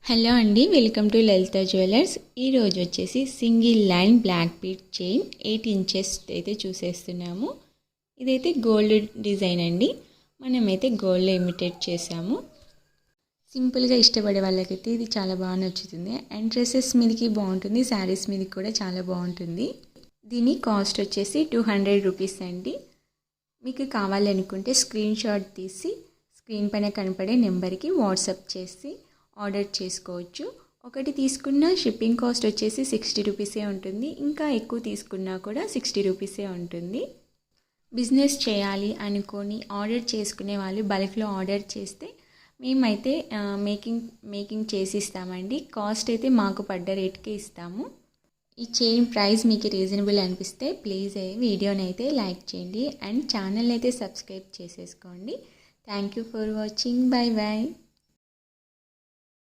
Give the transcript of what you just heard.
Hello అండి, welcome to Lalitha jewellers. ఈరోజు వచ్చేసి single line black bead chain 8 inches అయితే చూసేస్తున్నాము. ఇదైతే గోల్డ్ డిజైన్ అండి. మనమైతే గోల్డ్ ఇమిటేట్ చేసాము. సింపుల్గా ఇష్టపడే వాళ్ళకైతే ఇది చాలా బాగా నచ్చుతుంది. అండ్ డ్రెస్సెస్ మీదకి బాగుంటుంది, శారీస్ మీదకి కూడా చాలా బాగుంటుంది. దీని కాస్ట్ వచ్చేసి 200 రూపీస్ అండి. మీకు కావాలనుకుంటే స్క్రీన్ షాట్ తీసి స్క్రీన్ పైన కనపడే నెంబర్కి వాట్సాప్ చేసి ఆర్డర్ చేసుకోవచ్చు. ఒకటి తీసుకున్న షిప్పింగ్ కాస్ట్ వచ్చేసి 60 రూపీసే ఉంటుంది. ఇంకా ఎక్కువ తీసుకున్నా కూడా 60 రూపీసే ఉంటుంది. బిజినెస్ చేయాలి అనుకొని ఆర్డర్ చేసుకునే వాళ్ళు బల్క్లో ఆర్డర్ చేస్తే మేమైతే మేకింగ్ చేసి ఇస్తామండి. కాస్ట్ అయితే మాకు పడ్డ రేట్కే ఇస్తాము. ఈ చైన్ ప్రైస్ మీకు రీజనబుల్ అనిపిస్తే ప్లీజ్ వీడియోని అయితే లైక్ చేయండి అండ్ ఛానల్ అయితే సబ్స్క్రైబ్ చేసేసుకోండి. Thank you for watching. Bye bye.